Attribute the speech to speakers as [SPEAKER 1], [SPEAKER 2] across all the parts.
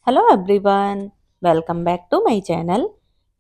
[SPEAKER 1] Hello everyone, welcome back to my channel.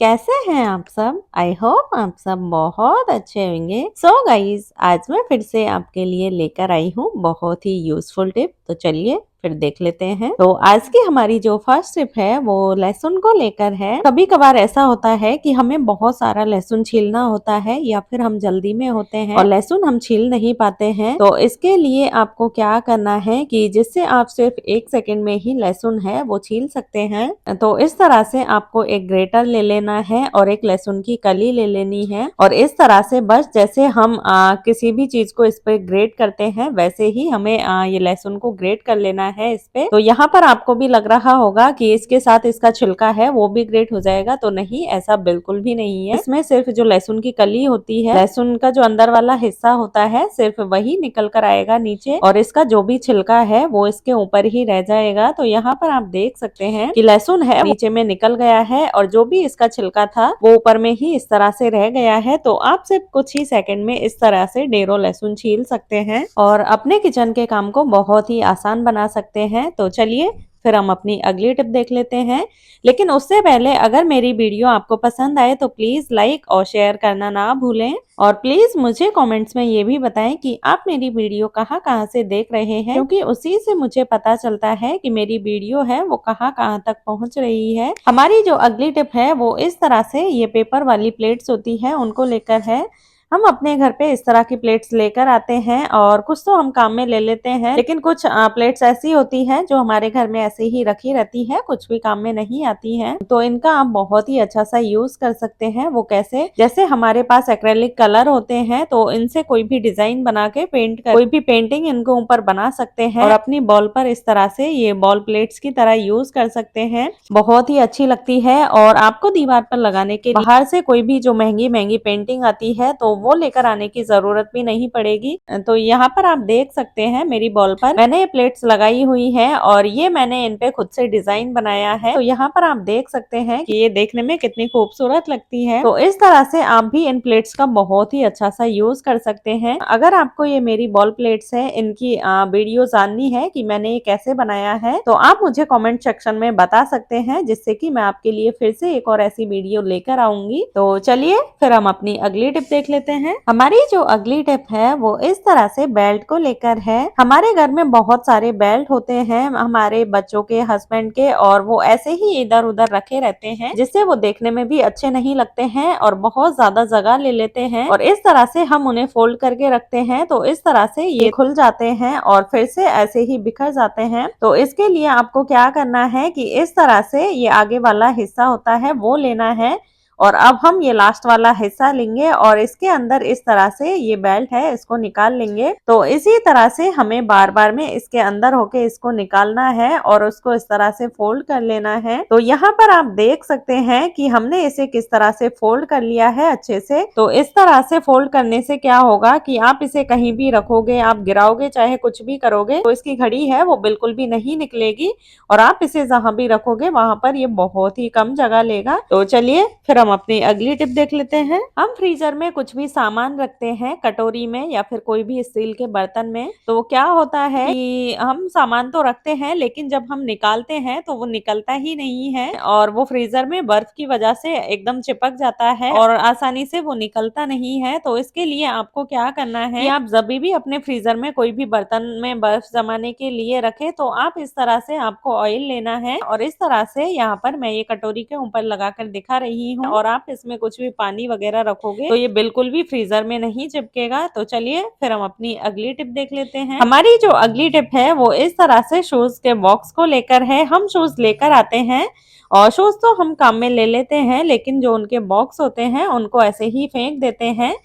[SPEAKER 1] कैसे हैं आप सब? आई होप आप सब बहुत अच्छे होंगे। सो गाइस, आज मैं फिर से आपके लिए लेकर आई हूँ बहुत ही यूजफुल टिप। तो चलिए फिर देख लेते हैं। तो आज की हमारी जो फर्स्ट टिप है वो लहसुन को लेकर है। कभी कभार ऐसा होता है कि हमें बहुत सारा लहसुन छीलना होता है या फिर हम जल्दी में होते हैं और लहसुन हम छील नहीं पाते हैं। तो इसके लिए आपको क्या करना है कि जिससे आप सिर्फ 1 सेकंड में ही लहसुन है वो छील सकते हैं। तो इस तरह से आपको एक ग्रेटर ले लेना है और एक लहसुन की कली ले लेनी है और इस तरह से बस जैसे हम किसी भी चीज को इस पे ग्रेट करते हैं वैसे ही हमें ये लहसुन को ग्रेट कर लेना है इस पे। तो यहाँ पर आपको भी लग रहा होगा कि इसके साथ इसका छिलका है वो भी ग्रेट हो जाएगा, तो नहीं, ऐसा बिल्कुल भी नहीं है। इसमें सिर्फ जो लहसुन की कली होती है, लहसुन का जो अंदर वाला हिस्सा होता है, सिर्फ वही निकल कर आएगा नीचे और इसका जो भी छिलका है वो इसके ऊपर ही रह जाएगा। तो यहाँ पर आप देख सकते हैं कि लहसुन है नीचे में निकल गया है और जो भी इसका छिलका था वो ऊपर में ही इस तरह से रह गया है। तो आप सिर्फ कुछ ही सेकंड में इस तरह से ढेरों लहसुन छील सकते हैं और अपने किचन के काम को बहुत ही आसान बना सकते हैं। तो चलिए फिर हम अपनी अगली टिप देख लेते हैं। लेकिन उससे पहले अगर मेरी वीडियो आपको पसंद आए तो प्लीज लाइक और शेयर करना ना भूलें और प्लीज मुझे कमेंट्स में ये भी बताएं कि आप मेरी वीडियो कहाँ कहाँ से देख रहे हैं, क्योंकि उसी से मुझे पता चलता है कि मेरी वीडियो है वो कहाँ कहाँ तक पहुँच रही है। हमारी जो अगली टिप है वो इस तरह से ये पेपर वाली प्लेट्स होती है उनको लेकर है। हम अपने घर पे इस तरह की प्लेट्स लेकर आते हैं और कुछ तो हम काम में ले लेते हैं, लेकिन कुछ प्लेट्स ऐसी होती हैं जो हमारे घर में ऐसे ही रखी रहती है, कुछ भी काम में नहीं आती हैं। तो इनका आप बहुत ही अच्छा सा यूज कर सकते हैं। वो कैसे? जैसे हमारे पास एक्रेलिक कलर होते हैं तो इनसे कोई भी डिजाइन बना के पेंट कर कोई भी पेंटिंग इनके ऊपर बना सकते हैं और अपनी बॉल पर इस तरह से ये बॉल प्लेट्स की तरह यूज कर सकते हैं। बहुत ही अच्छी लगती है और आपको दीवार पर लगाने के लिए बाहर से कोई भी जो महंगी महंगी पेंटिंग आती है तो वो लेकर आने की जरूरत भी नहीं पड़ेगी। तो यहाँ पर आप देख सकते हैं मेरी बॉल पर मैंने ये प्लेट्स लगाई हुई हैं और ये मैंने इन पे खुद से डिजाइन बनाया है। तो यहाँ पर आप देख सकते हैं कि ये देखने में कितनी खूबसूरत लगती है। तो इस तरह से आप भी इन प्लेट्स का बहुत ही अच्छा सा यूज कर सकते हैं। अगर आपको ये मेरी बॉल प्लेट्स है इनकी वीडियो जाननी है कि मैंने ये कैसे बनाया है तो आप मुझे कमेंट सेक्शन में बता सकते हैं, जिससे कि मैं आपके लिए फिर से एक और ऐसी वीडियो लेकर आऊंगी। तो चलिए फिर हम अपनी अगली टिप देख लेते हैं। हमारी जो अगली टिप है वो इस तरह से बेल्ट को लेकर है। हमारे घर में बहुत सारे बेल्ट होते हैं हमारे बच्चों के, हस्बैंड के, और वो ऐसे ही इधर उधर रखे रहते हैं जिससे वो देखने में भी अच्छे नहीं लगते हैं और बहुत ज्यादा जगह ले लेते हैं। और इस तरह से हम उन्हें फोल्ड करके रखते हैं तो इस तरह से ये खुल जाते हैं और फिर से ऐसे ही बिखर जाते हैं। तो इसके लिए आपको क्या करना है कि इस तरह से ये आगे वाला हिस्सा होता है वो लेना है और अब हम ये लास्ट वाला हिस्सा लेंगे और इसके अंदर इस तरह से ये बेल्ट है इसको निकाल लेंगे। तो इसी तरह से हमें बार बार में इसके अंदर होके इसको निकालना है और उसको इस तरह से फोल्ड कर लेना है। तो यहाँ पर आप देख सकते हैं कि हमने इसे किस तरह से फोल्ड कर लिया है अच्छे से। तो इस तरह से फोल्ड करने से क्या होगा कि आप इसे कहीं भी रखोगे, आप गिराओगे, चाहे कुछ भी करोगे, तो इसकी घड़ी है वो बिल्कुल भी नहीं निकलेगी और आप इसे जहां भी रखोगे वहां पर ये बहुत ही कम जगह लेगा। तो चलिए फिर हम अपनी अगली टिप देख लेते हैं। हम फ्रीजर में कुछ भी सामान रखते हैं, कटोरी में या फिर कोई भी स्टील के बर्तन में, तो क्या होता है कि हम सामान तो रखते हैं लेकिन जब हम निकालते हैं तो वो निकलता ही नहीं है और वो फ्रीजर में बर्फ की वजह से एकदम चिपक जाता है और आसानी से वो निकलता नहीं है। तो इसके लिए आपको क्या करना है कि आप जब भी अपने फ्रीजर में कोई भी बर्तन में बर्फ जमाने के लिए रखे तो आप इस तरह से आपको ऑयल लेना है और इस तरह से यहाँ पर मैं ये कटोरी के ऊपर लगाकर दिखा रही हूँ और आप इसमें कुछ भी पानी वगैरह रखोगे तो ये बिल्कुल भी फ्रीजर में नहीं चिपकेगा। तो चलिए फिर हम अपनी अगली टिप देख लेते हैं। हमारी जो अगली टिप है वो इस तरह से शूज के बॉक्स को लेकर है। हम शूज लेकर आते हैं और शूज तो हम काम में ले लेते हैं लेकिन जो उनके बॉक्स होते हैं उनको ऐसे ही फेंक देते हैं।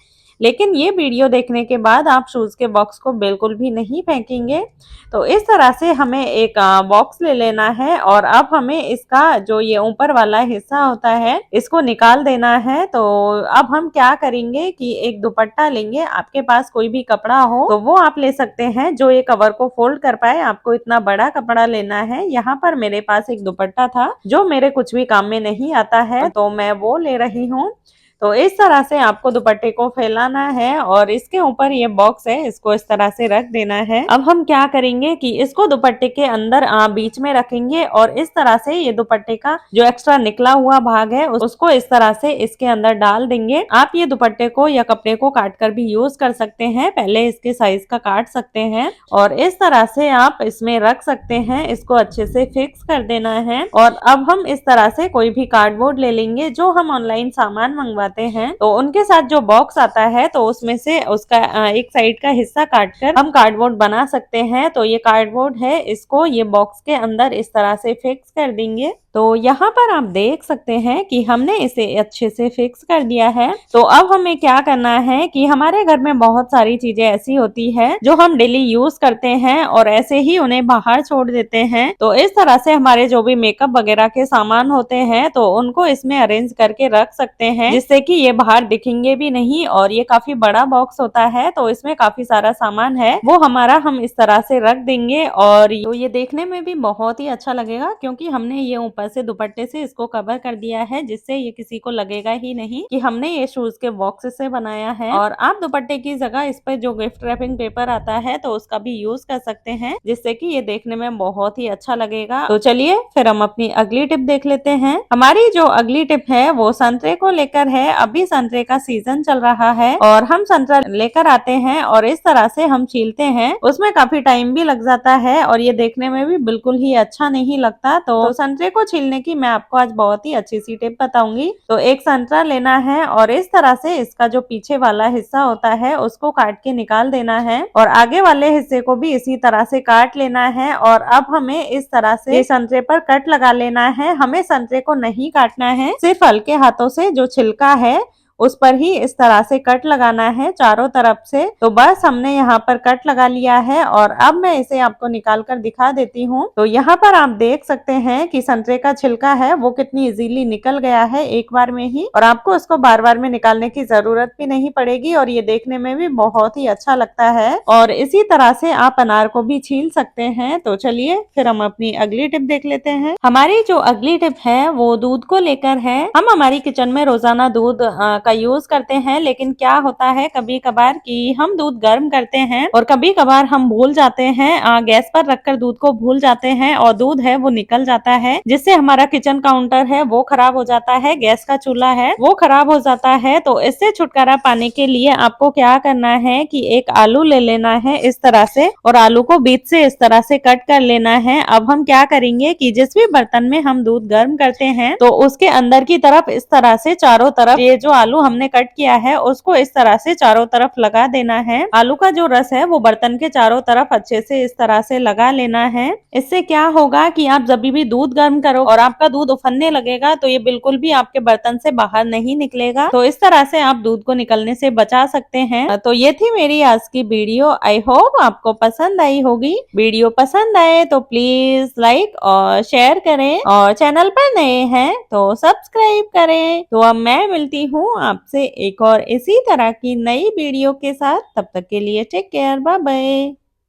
[SPEAKER 1] लेकिन ये वीडियो देखने के बाद आप शूज के बॉक्स को बिल्कुल भी नहीं फेंकेंगे। तो इस तरह से हमें एक बॉक्स ले लेना है और अब हमें इसका जो ये ऊपर वाला हिस्सा होता है इसको निकाल देना है। तो अब हम क्या करेंगे कि एक दुपट्टा लेंगे, आपके पास कोई भी कपड़ा हो तो वो आप ले सकते हैं जो ये कवर को फोल्ड कर पाए। आपको इतना बड़ा कपड़ा लेना है। यहाँ पर मेरे पास एक दुपट्टा था जो मेरे कुछ भी काम में नहीं आता है तो मैं वो ले रही हूँ। तो इस तरह से आपको दुपट्टे को फैलाना है और इसके ऊपर ये बॉक्स है, इसको इस तरह से रख देना है। अब हम क्या करेंगे कि इसको दुपट्टे के अंदर बीच में रखेंगे और इस तरह से ये दुपट्टे का जो एक्स्ट्रा निकला हुआ भाग है उसको इस तरह से इसके अंदर डाल देंगे। आप ये दुपट्टे को या कपड़े को काट कर भी यूज कर सकते हैं, पहले इसके साइज का काट सकते हैं और इस तरह से आप इसमें रख सकते हैं। इसको अच्छे से फिक्स कर देना है और अब हम इस तरह से कोई भी कार्डबोर्ड ले लेंगे। जो हम ऑनलाइन सामान मंगवाते हैं तो उनके साथ जो बॉक्स आता है तो उसमें से उसका एक साइड का हिस्सा काट कर हम कार्डबोर्ड बना सकते हैं। तो ये कार्डबोर्ड है, इसको ये बॉक्स के अंदर इस तरह से फिक्स कर देंगे। तो यहाँ पर आप देख सकते हैं कि हमने इसे अच्छे से फिक्स कर दिया है। तो अब हमें क्या करना है कि हमारे घर में बहुत सारी चीजें ऐसी होती है जो हम डेली यूज करते हैं और ऐसे ही उन्हें बाहर छोड़ देते हैं। तो इस तरह से हमारे जो भी मेकअप वगैरह के सामान होते हैं तो उनको इसमें अरेंज करके रख सकते हैं, जिससे कि ये बाहर दिखेंगे भी नहीं। और ये काफी बड़ा बॉक्स होता है तो इसमें काफी सारा सामान है, वो हमारा हम इस तरह से रख देंगे और तो ये देखने में भी बहुत ही अच्छा लगेगा, क्योंकि हमने ये ऊपर से दुपट्टे से इसको कवर कर दिया है, जिससे ये किसी को लगेगा ही नहीं कि हमने ये शूज के बॉक्स से बनाया है। और आप दुपट्टे की जगह इस पर जो गिफ्ट रैपिंग पेपर आता है तो उसका भी यूज कर सकते हैं, जिससे कि ये देखने में बहुत ही अच्छा लगेगा। तो चलिए फिर हम अपनी अगली टिप देख लेते हैं। हमारी जो अगली टिप है वो संतरे को लेकर है। अभी संतरे का सीजन चल रहा है और हम संतरा लेकर आते हैं और इस तरह से हम छीलते हैं। उसमें काफी टाइम भी लग जाता है और ये देखने में भी बिल्कुल ही अच्छा नहीं लगता। तो संतरे को छीलने की मैं आपको आज बहुत ही अच्छी सी टिप बताऊंगी। तो एक संतरा लेना है और इस तरह से इसका जो पीछे वाला हिस्सा होता है उसको काट के निकाल देना है और आगे वाले हिस्से को भी इसी तरह से काट लेना है। और अब हमें इस तरह से संतरे पर कट लगा लेना है। हमें संतरे को नहीं काटना है, सिर्फ हल्के हाथों से जो छिलका है उस पर ही इस तरह से कट लगाना है चारों तरफ से। तो बस हमने यहाँ पर कट लगा लिया है और अब मैं इसे आपको निकाल कर दिखा देती हूँ। तो यहाँ पर आप देख सकते हैं कि संतरे का छिलका है वो कितनी इजीली निकल गया है एक बार में ही, और आपको उसको बार बार में निकालने की जरूरत भी नहीं पड़ेगी और ये देखने में भी बहुत ही अच्छा लगता है। और इसी तरह से आप अनार को भी छील सकते हैं। तो चलिए फिर हम अपनी अगली टिप देख लेते हैं। हमारी जो अगली टिप है वो दूध को लेकर है। हम हमारी किचन में रोजाना दूध का यूज करते हैं, लेकिन क्या होता है कभी कभार कि हम दूध गर्म करते हैं और कभी कभार हम भूल जाते हैं, गैस पर रखकर दूध को भूल जाते हैं और दूध है वो निकल जाता है, जिससे हमारा किचन काउंटर है वो खराब हो जाता है, गैस का चूल्हा है वो खराब हो जाता है। तो इससे छुटकारा पाने के लिए आपको क्या करना है कि एक आलू ले लेना है इस तरह से और आलू को बीच से इस तरह से कट कर लेना है। अब हम क्या करेंगे कि जिस भी बर्तन में हम दूध गर्म करते हैं तो उसके अंदर की तरफ इस तरह से चारों तरफ ये जो आलू हमने कट किया है उसको इस तरह से चारों तरफ लगा देना है। आलू का जो रस है वो बर्तन के चारों तरफ अच्छे से इस तरह से लगा लेना है। इससे क्या होगा कि आप जब भी दूध गर्म करो और आपका दूध उफनने लगेगा तो ये बिल्कुल भी आपके बर्तन से बाहर नहीं निकलेगा। तो इस तरह से आप दूध को निकलने से बचा सकते हैं। तो ये थी मेरी आज की वीडियो। आई होप आपको पसंद आई होगी। वीडियो पसंद आए तो प्लीज लाइक और शेयर करें और चैनल पर नए हैं तो सब्सक्राइब करें। तो अब मैं मिलती हूँ आपसे एक और इसी तरह की नई वीडियो के साथ। तब तक के लिए टेक केयर, बाय बाय।